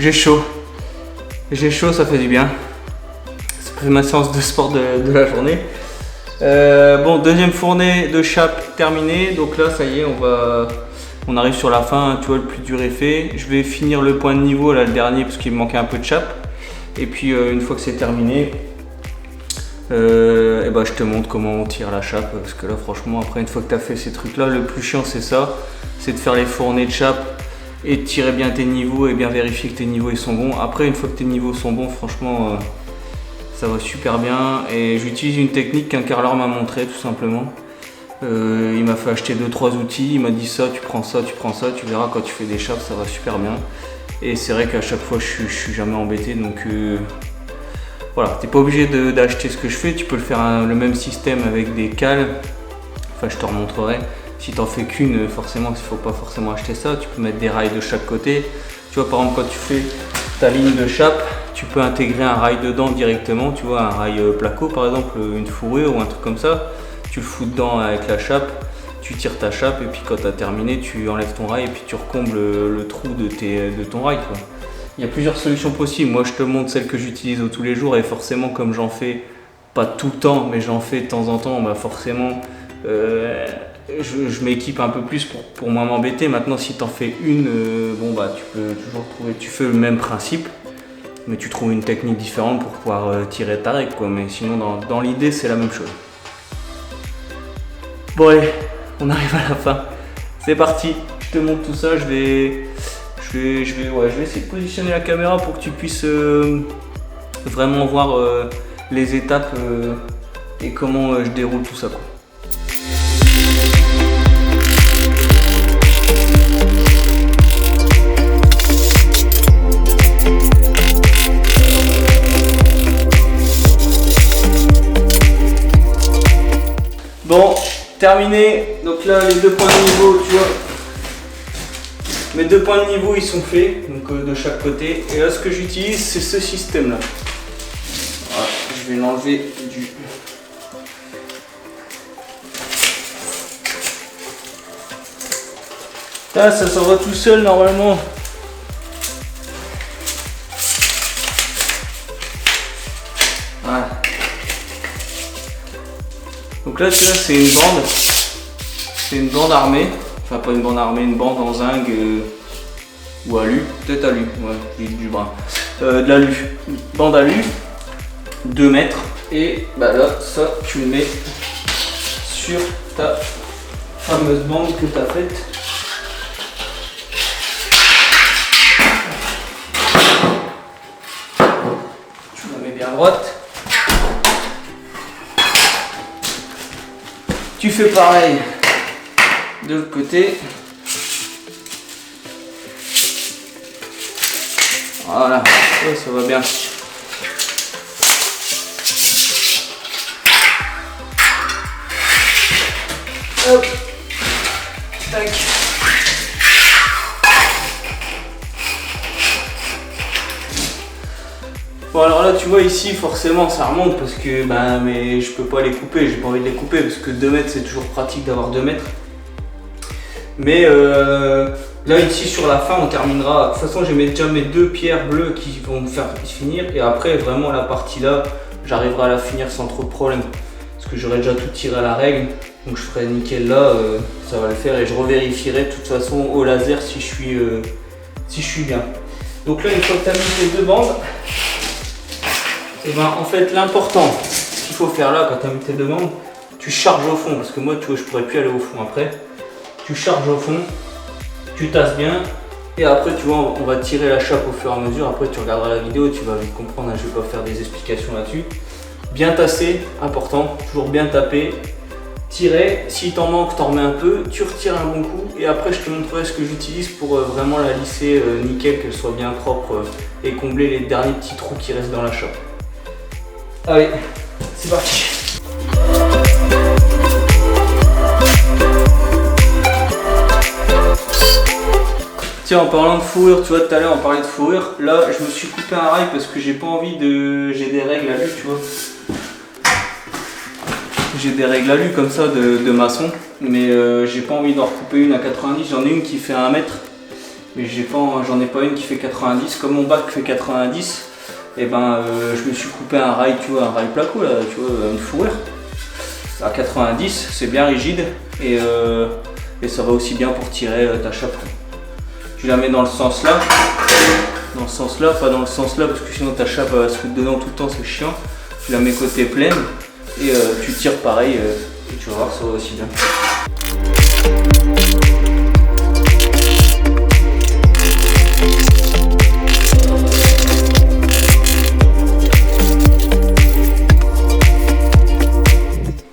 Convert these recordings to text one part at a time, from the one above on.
j'ai chaud. J'ai chaud, ça fait du bien. C'est ma séance de sport de la journée. Bon, deuxième fournée de chape terminée. Donc là, ça y est, on arrive sur la fin. Tu vois, le plus dur est fait. Je vais finir le point de niveau, là, le dernier, parce qu'il me manquait un peu de chape. Et puis, une fois que c'est terminé, et ben, je te montre comment on tire la chape. Parce que là, franchement, après, une fois que tu as fait ces trucs-là, le plus chiant, c'est ça. C'est de faire les fournées de chape et de tirer bien tes niveaux et bien vérifier que tes niveaux ils sont bons. Après, une fois que tes niveaux sont bons, franchement, ça va super bien. Et j'utilise une technique qu'un carreleur m'a montré tout simplement. Il m'a fait acheter 2-3 outils, il m'a dit ça, tu prends ça, tu verras quand tu fais des chapes, ça va super bien. Et c'est vrai qu'à chaque fois, je suis jamais embêté. Donc voilà, t'es pas obligé d'acheter ce que je fais, tu peux le faire le même système avec des cales. Enfin, je te remontrerai. Si t'en fais qu'une, forcément, il faut pas forcément acheter ça. Tu peux mettre des rails de chaque côté. Tu vois, par exemple, quand tu fais ta ligne de chape, tu peux intégrer un rail dedans directement. Tu vois, un rail placo, par exemple, une fourrure ou un truc comme ça. Tu le fous dedans avec la chape, tu tires ta chape et puis quand tu as terminé, tu enlèves ton rail et puis tu recombles le trou de ton rail, quoi. Il y a plusieurs solutions possibles. Moi, je te montre celle que j'utilise tous les jours et forcément, comme j'en fais pas tout le temps, mais j'en fais de temps en temps, bah forcément, je m'équipe un peu plus pour moins m'embêter. Maintenant, si tu en fais une, bon bah tu peux toujours trouver, tu fais le même principe, mais tu trouves une technique différente pour pouvoir tirer ta règle, quoi. Mais sinon, dans l'idée, c'est la même chose. Bon allez, on arrive à la fin. C'est parti, je te montre tout ça. Je vais essayer de positionner la caméra pour que tu puisses vraiment voir les étapes et comment je déroule tout ça, quoi. Bon, terminé. Donc là, les 2 points de niveau, tu vois, mes 2 points de niveau ils sont faits, donc de chaque côté. Et là, ce que j'utilise, c'est ce système là. Voilà, je vais l'enlever du. Là, ça s'en va tout seul normalement. Voilà. Donc là, tu vois, c'est une bande. C'est une bande armée. Enfin, pas une bande armée, une bande en zinc ou alu. Peut-être alu, ouais, j'ai du bras. De l'alu. Bande alu, 2 mètres. Et bah là, ça, tu le mets sur ta fameuse bande que tu as faite. Tu la mets bien droite. Tu fais pareil de l'autre côté. Voilà, ouais, ça va bien. Hop, tac. Bon alors là tu vois ici forcément ça remonte parce que mais je peux pas les couper, j'ai pas envie de les couper parce que 2 mètres c'est toujours pratique d'avoir 2 mètres. Mais là ici sur la fin on terminera. De toute façon j'ai déjà mes 2 pierres bleues qui vont me faire finir et après vraiment la partie là j'arriverai à la finir sans trop de problème. Parce que j'aurai déjà tout tiré à la règle. Donc je ferai nickel là, ça va le faire et je revérifierai de toute façon au laser si je suis bien. Donc là une fois que tu as mis les 2 bandes, et en fait l'important qu'il faut faire là quand tu as mis tes 2 bandes, tu charges au fond parce que moi tu vois je pourrais plus aller au fond après. Tu charges au fond, tu tasses bien et après tu vois on va tirer la chape au fur et à mesure. Après tu regarderas la vidéo, tu vas vite comprendre, je vais pas faire des explications là-dessus. Bien tasser, important, toujours bien taper. Tirer, si t'en manque, t'en remets un peu, tu retires un bon coup et après je te montrerai ce que j'utilise pour vraiment la lisser nickel, qu'elle soit bien propre et combler les derniers petits trous qui restent dans la chape. Allez, c'est parti. Tiens, en parlant de fourrure, tu vois tout à l'heure on parlait de fourrure, là je me suis coupé un rail parce que j'ai pas envie de... j'ai des règles à lu, tu vois. J'ai des règles à lu comme ça de maçon, mais j'ai pas envie d'en recouper une à 90, j'en ai une qui fait 1 mètre mais j'en ai pas une qui fait 90. Comme mon bac fait 90, et ben je me suis coupé un rail, tu vois, un rail placo là, tu vois, une fourrure. À 90, c'est bien rigide et ça va aussi bien pour tirer ta chape. Tu la mets dans le sens là, pas dans le sens là parce que sinon ta chape va se foutre dedans tout le temps, c'est chiant. Tu la mets côté pleine et tu tires pareil et tu vas voir, ça va aussi bien.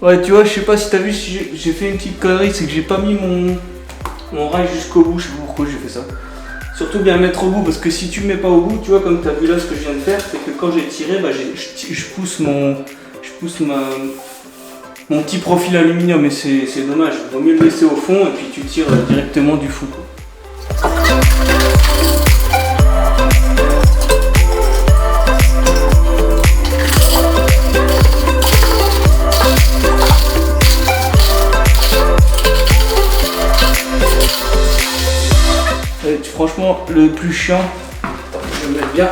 Ouais, tu vois, je sais pas si t'as vu, j'ai fait une petite connerie, c'est que j'ai pas mis mon rail jusqu'au bout, je sais pas pourquoi j'ai fait ça. Surtout bien le mettre au bout, parce que si tu le mets pas au bout, tu vois, comme t'as vu là ce que je viens de faire, c'est que quand j'ai tiré, bah, je pousse mon petit profil aluminium, et c'est dommage. Il vaut mieux le laisser au fond et puis tu tires directement du fou, quoi. Franchement, le plus chiant, je vais me mettre bien.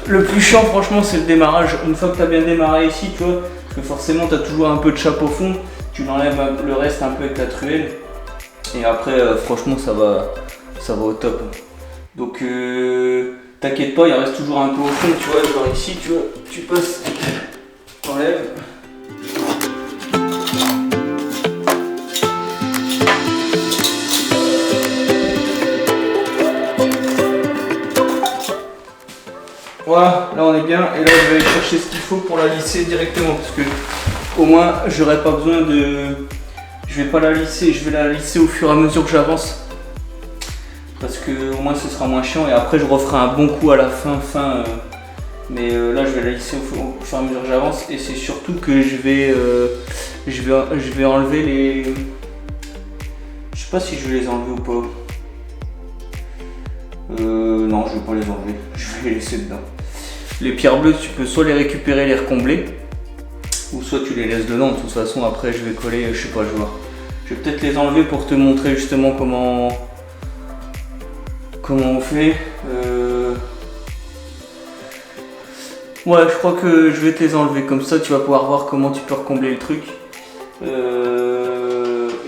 Le plus chiant, franchement, c'est le démarrage. Une fois que tu as bien démarré ici, tu vois, parce que forcément, tu as toujours un peu de chape au fond, tu l'enlèves le reste un peu avec ta truelle. Et après, franchement, ça va au top. Donc, t'inquiète pas, il reste toujours un peu au fond, tu vois, genre ici, tu vois, tu passes, t'enlèves. Voilà, là on est bien et là je vais aller chercher ce qu'il faut pour la lisser directement parce que au moins j'aurai pas besoin de... Je vais pas la lisser, je vais la lisser au fur et à mesure que j'avance parce que au moins ce sera moins chiant et après je referai un bon coup à la fin mais là je vais la lisser au fur et à mesure que j'avance et c'est surtout que je vais enlever les... Je sais pas si je vais les enlever ou pas. Non, je vais pas les enlever, je vais les laisser dedans. Les pierres bleues, tu peux soit les récupérer, les recombler, ou soit tu les laisses dedans. De toute façon, après, je vais coller, je sais pas, je vais voir. Je vais peut-être les enlever pour te montrer justement comment on fait. Ouais, je crois que je vais te les enlever. Comme ça, tu vas pouvoir voir comment tu peux recombler le truc. Et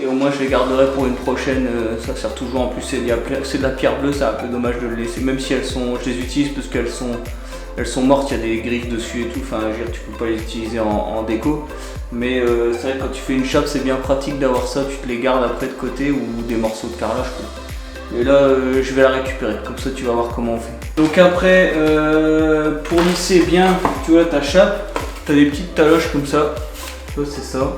au moins, je les garderai pour une prochaine. Ça sert toujours. En plus, c'est de la pierre bleue, c'est un peu dommage de le laisser. Même si je les utilise parce qu'elles sont mortes, il y a des griffes dessus et tout. Enfin, je veux dire, tu peux pas les utiliser en déco. Mais c'est vrai que quand tu fais une chape, c'est bien pratique d'avoir ça. Tu te les gardes après de côté ou des morceaux de carrelage, quoi. Et là, je vais la récupérer. Comme ça, tu vas voir comment on fait. Donc après, pour lisser bien, tu vois, ta chape, tu as des petites taloches comme ça. Tu vois, c'est ça.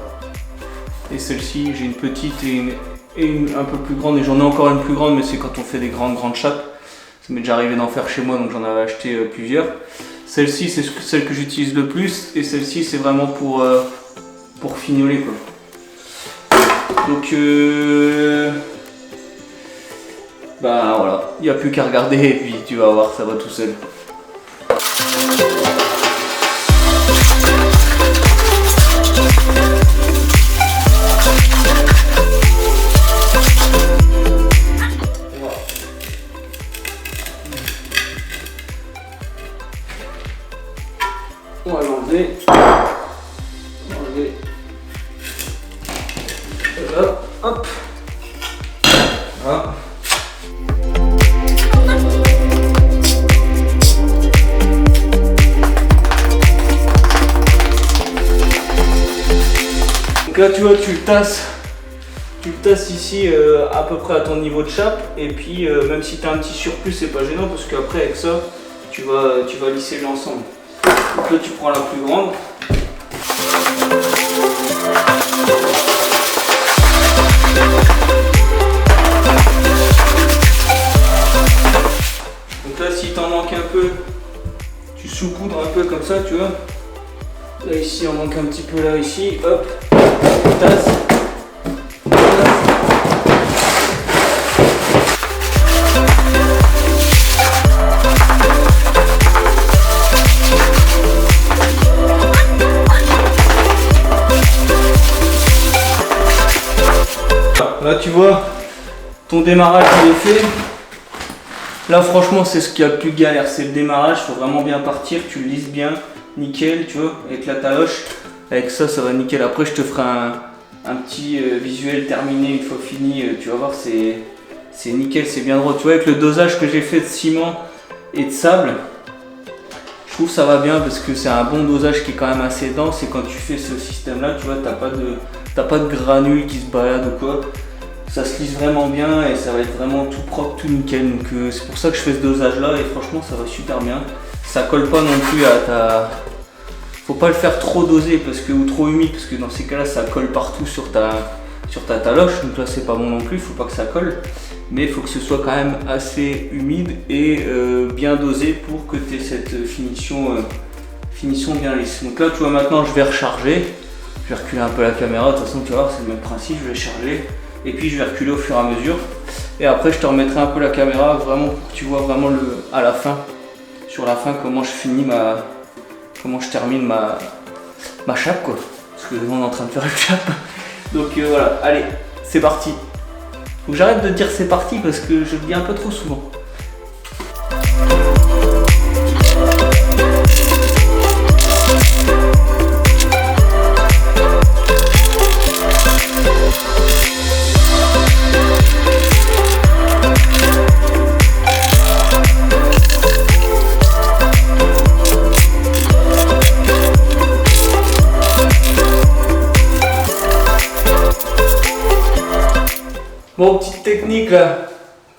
Et celle-ci, j'ai une petite et une un peu plus grande. Et j'en ai encore une plus grande, mais c'est quand on fait des grandes chapes. Ça m'est déjà arrivé d'en faire chez moi, donc j'en avais acheté plusieurs. Celle-ci, c'est celle que j'utilise le plus. Et celle-ci, c'est vraiment pour fignoler, quoi. Donc, bah voilà, il n'y a plus qu'à regarder et puis tu vas voir, ça va tout seul. On va l'enlever. Voilà, hop. Voilà. Donc là, tu vois, tu le tasses ici à peu près à ton niveau de chape. Et puis, même si tu as un petit surplus, c'est pas gênant parce qu'après, avec ça, tu vas lisser l'ensemble. Donc là, tu prends la plus grande. Donc là, si t'en manque un peu, tu saupoudres un peu comme ça, tu vois. Là, ici, on manque un petit peu là, ici. Hop, tasse. Là tu vois, ton démarrage il est fait. Là franchement c'est ce qu'il y a le plus galère, c'est le démarrage, faut vraiment bien partir, tu le lisses bien, nickel, tu vois, avec la taloche. Avec ça, ça va nickel. Après je te ferai un petit visuel terminé une fois fini, tu vas voir, c'est nickel, c'est bien droit. Tu vois, avec le dosage que j'ai fait de ciment et de sable, je trouve que ça va bien parce que c'est un bon dosage qui est quand même assez dense, et quand tu fais ce système là, tu vois, t'as pas de granules qui se baladent ou quoi. Ça se lisse vraiment bien et ça va être vraiment tout propre, tout nickel. Donc c'est pour ça que je fais ce dosage là, et franchement ça va super bien. Ça colle pas non plus à ta... Faut pas le faire trop dosé ou trop humide, parce que dans ces cas là ça colle partout sur ta taloche. Donc là c'est pas bon non plus, faut pas que ça colle. Mais il faut que ce soit quand même assez humide et bien dosé pour que tu aies cette finition bien lisse. Donc là tu vois, maintenant je vais recharger. Je vais reculer un peu la caméra, de toute façon tu vas voir c'est le même principe, je vais charger. Et puis je vais reculer au fur et à mesure. Et après je te remettrai un peu la caméra vraiment pour que tu vois vraiment à la fin, sur la fin, comment je termine ma chape quoi. Parce que on est en train de faire une chape. Donc voilà, allez, c'est parti. Faut que j'arrête de dire c'est parti parce que je le dis un peu trop souvent. Bon, petite technique là,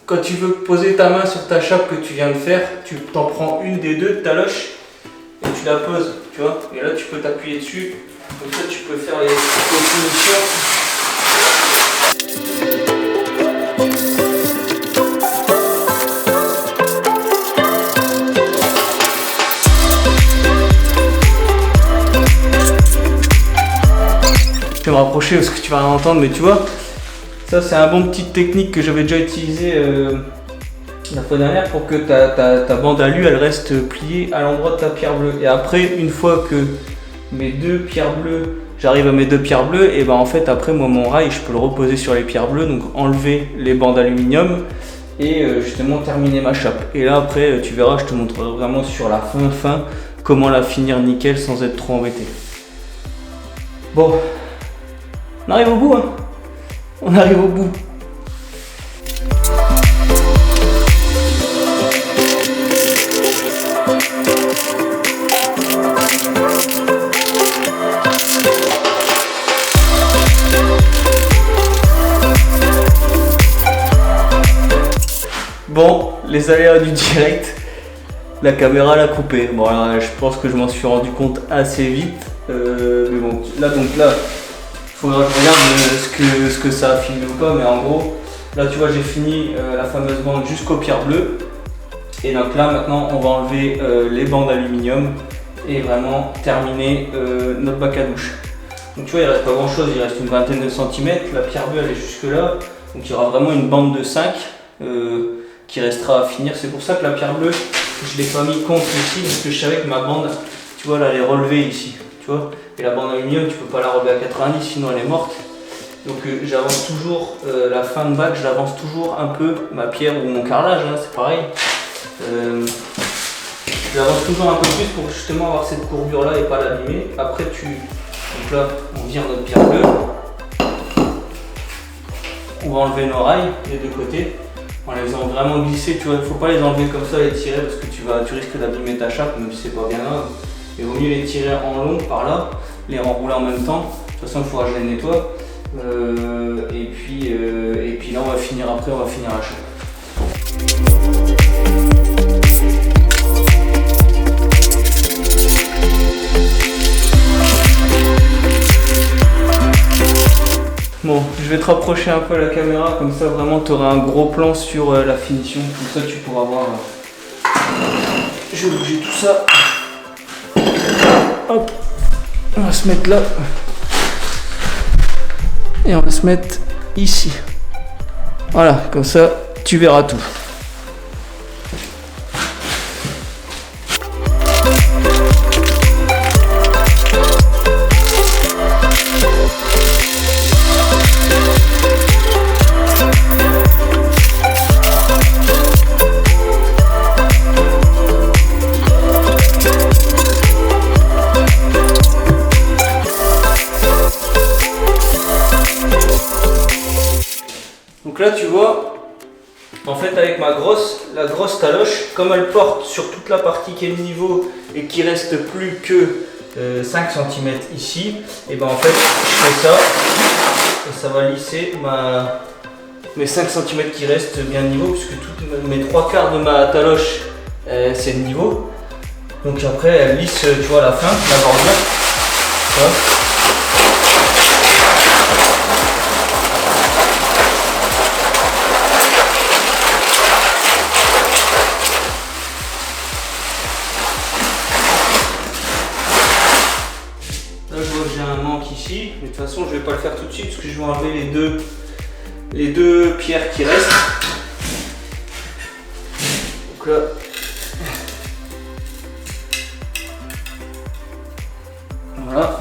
quand tu veux poser ta main sur ta chape que tu viens de faire, tu t'en prends une des deux de ta loche et tu la poses, tu vois, et là tu peux t'appuyer dessus, comme ça tu peux faire les finitions. Je vais me rapprocher parce que tu vas rien entendre, mais tu vois, ça c'est un bon petite technique que j'avais déjà utilisé la fois dernière pour que ta bande alu elle reste pliée à l'endroit de ta pierre bleue. Et après, une fois que j'arrive à mes deux pierres bleues, et ben en fait après moi mon rail je peux le reposer sur les pierres bleues, donc enlever les bandes aluminium et justement terminer ma chape. Et là après tu verras, je te montrerai vraiment sur la fin comment la finir nickel sans être trop embêté. Bon, on arrive au bout hein. On arrive au bout. Bon, les aléas du direct, la caméra l'a coupé. Bon, alors, je pense que je m'en suis rendu compte assez vite. Mais bon, là, faudra que je regarde ce que ça a filmé ou pas, mais en gros, là tu vois, j'ai fini la fameuse bande jusqu'aux pierres bleues. Et donc là, maintenant, on va enlever les bandes aluminium et vraiment terminer notre bac à douche. Donc tu vois, il reste pas grand chose, il reste une vingtaine de centimètres. La pierre bleue, elle est jusque là. Donc il y aura vraiment une bande de 5 qui restera à finir. C'est pour ça que la pierre bleue, je l'ai pas mis contre ici, parce que je savais que ma bande, tu vois, elle est relevée ici. Tu vois, et la bande aluminium tu peux pas la relever à 90 sinon elle est morte. Donc j'avance toujours la fin de bac, je l'avance toujours un peu, ma pierre ou mon carrelage hein, c'est pareil. Je l'avance toujours un peu plus pour justement avoir cette courbure là et pas l'abîmer. Après donc là on vire notre pierre bleue, on va enlever nos rails des deux côtés en les faisant vraiment glisser. Tu vois, il faut pas les enlever comme ça et les tirer parce que tu risques d'abîmer ta chape, même si c'est pas bien grave. Il vaut mieux les tirer en long par là, les enrouler en même temps. De toute façon, il faudra que je les nettoie. Et puis là, on va finir la chape. Bon, je vais te rapprocher un peu la caméra, comme ça vraiment tu auras un gros plan sur la finition. Comme ça, tu pourras voir. Je vais bouger tout ça. Hop, on va se mettre là et on va se mettre ici. Voilà, comme ça tu verras tout. là tu vois, en fait avec la grosse taloche, comme elle porte sur toute la partie qui est le niveau et qui reste plus que 5 cm ici, et ben en fait je fais ça et ça va lisser mes 5 cm qui restent bien niveau, puisque toutes mes 3/4 de ma taloche c'est le niveau. Donc après elle lisse, tu vois, la fin, la bordure. Là je vois que j'ai un manque ici, mais de toute façon je vais pas le faire tout de suite parce que je vais enlever les deux pierres qui restent. Donc là, voilà.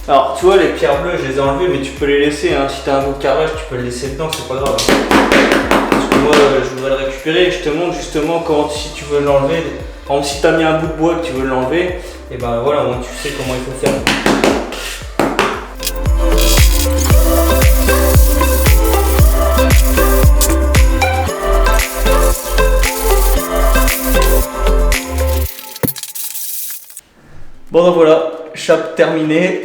Alors tu vois, les pierres bleues je les ai enlevées, mais tu peux les laisser, hein. Si tu as un beau carrelage tu peux le laisser dedans, c'est pas grave. Parce que moi je voudrais le récupérer et je te montre justement si tu veux l'enlever. Par exemple, si tu as mis un bout de bois que tu veux l'enlever, et ben voilà, moi, tu sais comment il faut faire. Bon donc voilà, chape terminée.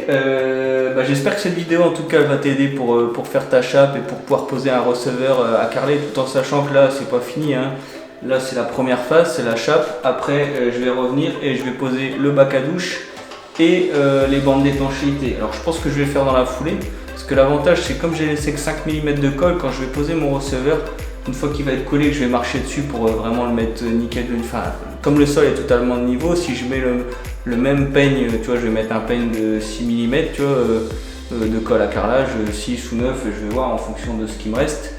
J'espère que cette vidéo en tout cas va t'aider pour faire ta chape et pour pouvoir poser un receveur à carreler, tout en sachant que là c'est pas fini, hein. Là c'est la première phase, c'est la chape. Après je vais revenir et je vais poser le bac à douche et les bandes d'étanchéité. Alors je pense que je vais le faire dans la foulée, parce que l'avantage c'est comme j'ai laissé que 5 mm de colle, quand je vais poser mon receveur, une fois qu'il va être collé, que je vais marcher dessus pour vraiment le mettre nickel. Enfin, comme le sol est totalement de niveau, si je mets le même peigne, tu vois, je vais mettre un peigne de 6 mm, tu vois, de colle à carrelage, 6 ou 9, je vais voir en fonction de ce qui me reste.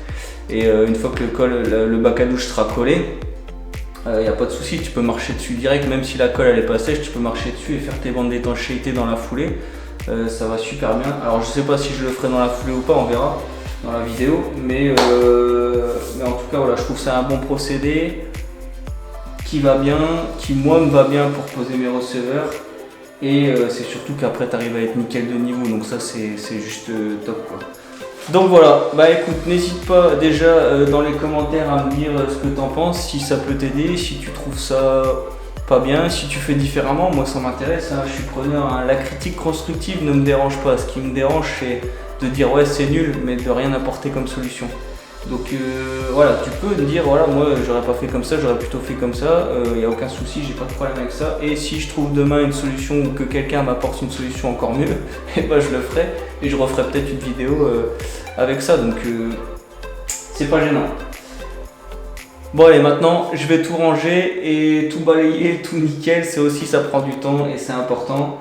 Et une fois que le bac à douche sera collé, il n'y a pas de souci, tu peux marcher dessus direct, même si la colle elle est pas sèche, tu peux marcher dessus et faire tes bandes d'étanchéité dans la foulée. Ça va super bien. Alors je sais pas si je le ferai dans la foulée ou pas, on verra dans la vidéo, mais en tout cas voilà, je trouve ça un bon procédé qui va bien, qui moi me va bien pour poser mes receveurs, et c'est surtout qu'après tu arrives à être nickel de niveau, donc ça c'est juste top quoi. Donc voilà, bah écoute, n'hésite pas déjà dans les commentaires à me dire ce que tu en penses, si ça peut t'aider, si tu trouves ça pas bien, si tu fais différemment, moi ça m'intéresse, hein, je suis preneur, hein. La critique constructive ne me dérange pas, ce qui me dérange c'est de dire ouais c'est nul, mais de rien apporter comme solution. Donc voilà, tu peux me dire voilà, moi j'aurais pas fait comme ça, j'aurais plutôt fait comme ça, il n'y a aucun souci, j'ai pas de problème avec ça. Et si je trouve demain une solution ou que quelqu'un m'apporte une solution encore mieux, et ben je le ferai et je referai peut-être une vidéo avec ça, donc c'est pas gênant. Bon allez, maintenant je vais tout ranger et tout balayer, tout nickel, c'est aussi, ça prend du temps et c'est important.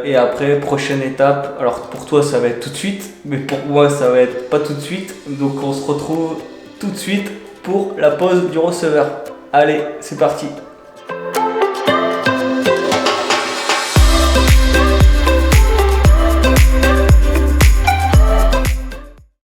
Et après, prochaine étape, alors pour toi ça va être tout de suite, mais pour moi ça va être pas tout de suite, donc on se retrouve tout de suite pour la pose du receveur. Allez, c'est parti.